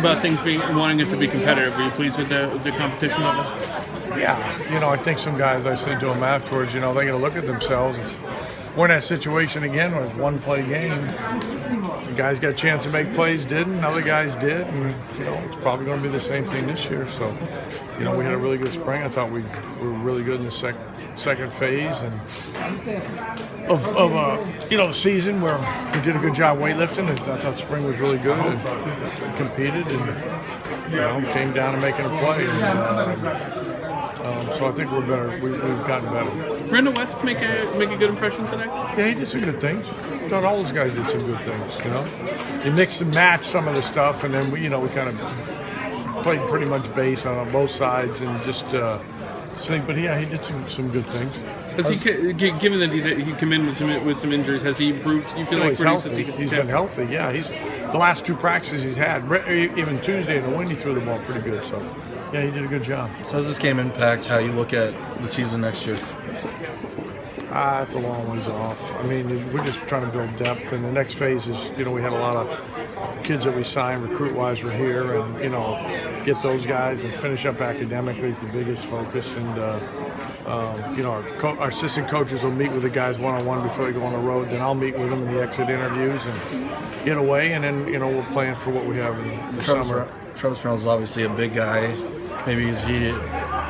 about things wanting it to be competitive. Were you pleased with the competition level? Yeah, I think some guys, I said to them afterwards, they got to look at themselves. We're in that situation again where it's one-play game. The guys got a chance to make plays, didn't. Other guys did, and it's probably going to be the same thing this year. So, we had a really good spring. I thought we were really good in the second phase and of the season where we did a good job weightlifting. I thought spring was really good and competed and came down to making a play. So I think we're better. We've gotten better. Randall West make a good impression today? Yeah, he did some good things. I thought all those guys did some good things. He mixed and matched some of the stuff, and then we kind of played pretty much base on both sides and just think. But yeah, he did some good things. Has he, given that he come in with some injuries, has he improved? You feel like he's healthy. He's been healthy. Yeah, he's the last two practices he's had. Even Tuesday in the wind, he threw the ball pretty good. So yeah, he did a good job. So does this game impact how you look at the season next year? It's a long ways off. I mean, we're just trying to build depth, and the next phase is, we had a lot of kids that we signed recruit-wise were here, and get those guys and finish up academically is the biggest focus. And our assistant coaches will meet with the guys one-on-one before they go on the road. Then I'll meet with them in the exit interviews and get away, and then we're planning for what we have in the summer. Travis Reynolds is obviously a big guy. Maybe is he a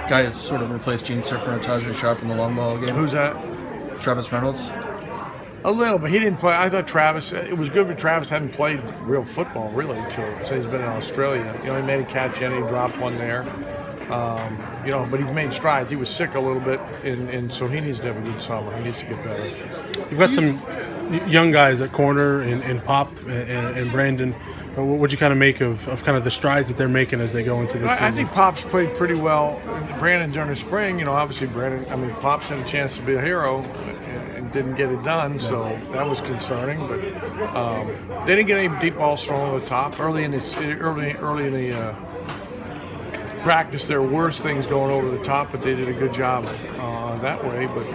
guy that's sort of replaced Gene Siffer and Tajay Sharp in the long ball game? Who's that? Travis Reynolds? A little, but he didn't play. I thought Travis, it was good for Travis hadn't played real football really since he's been in Australia. He made a catch and he dropped one there. But he's made strides. He was sick a little bit, and so he needs to have a good summer. He needs to get better. You've got some young guys at corner and Pop and Brandon. What'd you kind of make of kind of the strides that they're making as they go into this season? I think Pop's played pretty well. Brandon during the spring, obviously Pop's had a chance to be a hero and didn't get it done, so that was concerning. But they didn't get any deep balls thrown over the top early in the practice. There were things going over the top, but they did a good job that way. But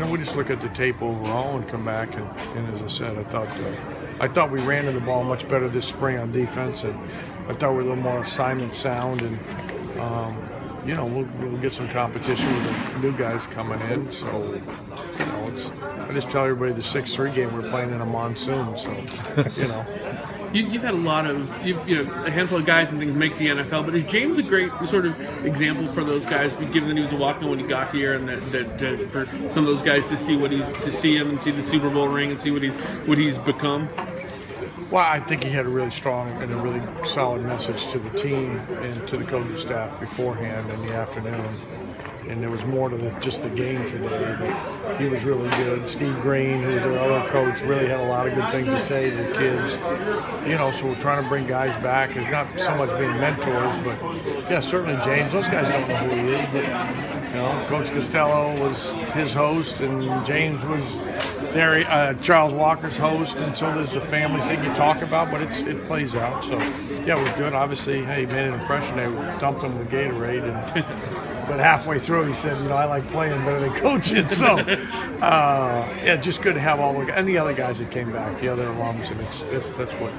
we just look at the tape overall and come back and as I said, I thought we ran to the ball much better this spring on defense, and I thought we were a little more assignment sound, and we'll get some competition with the new guys coming in. So I just tell everybody the 6-3 game we're playing in a monsoon. So You've had a handful of guys and things make the NFL, but is James a great sort of example for those guys, given that he was a walk-on when he got here, and that for some of those guys to see him and see the Super Bowl ring and see what he's become? Well, I think he had a really strong and a really solid message to the team and to the coaching staff beforehand in the afternoon. And there was more to just the game today. He was really good. Steve Green, who was our other coach, really had a lot of good things to say to the kids. So we're trying to bring guys back. It's not so much being mentors, but yeah, certainly James. Those guys don't know who he is, but Coach Costello was his host, and James was Charles Walker's host, and so there's the family thing you talk about, but it plays out. So yeah, it was good. Obviously, he made an impression. They dumped him with Gatorade, but halfway through he said, I like playing better than coaching. So just good to have all and the other guys that came back, the other alums, and that's what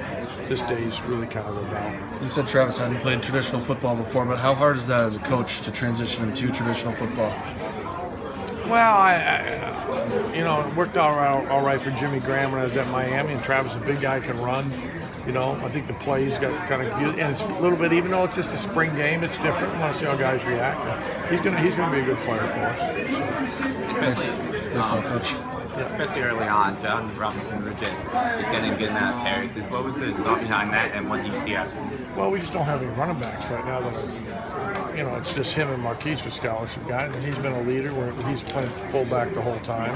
this day is really kind of about. You said Travis hadn't played traditional football before, but how hard is that as a coach to transition him to traditional football? Well, it worked all right for Jimmy Graham when I was at Miami, and Travis, a big guy, can run. I think the plays got kind of good, and it's a little bit, even though it's just a spring game, it's different. I want to see how guys react. He's gonna be a good player for us. Thanks, Coach. Especially early on, John Robinson was just getting good amount of carries. What was the thought behind that, and what do you see after? Well, we just don't have any running backs right now that it's just him and Marquise with scholarship guys, and he's been a leader where he's playing fullback the whole time,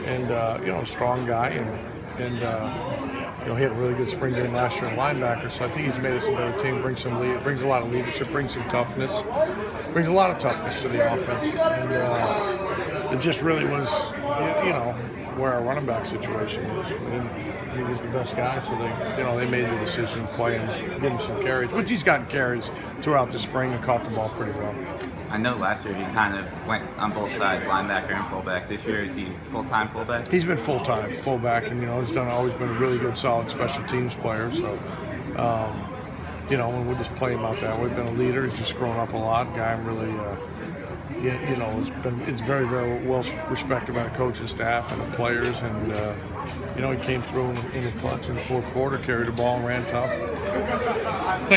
and a strong guy, and he had a really good spring game last year in linebacker, so I think he's made us a better team. Brings a lot of leadership, brings some toughness, brings a lot of toughness to the offense, and it just really was, where our running back situation is. He was the best guy, so they made the decision to play and give him some carries, which he's gotten carries throughout the spring and caught the ball pretty well. I know last year he kind of went on both sides, linebacker and fullback. This year, is he full-time fullback? He's been full-time fullback, and he's always been a really good, solid special teams player. So, and we just play him out that way. Been a leader. He's just grown up a lot. Guy I'm really, it's very, very well respected by the coaching staff and the players. And he came through in the clutch in the fourth quarter, carried the ball, and ran tough. Thanks.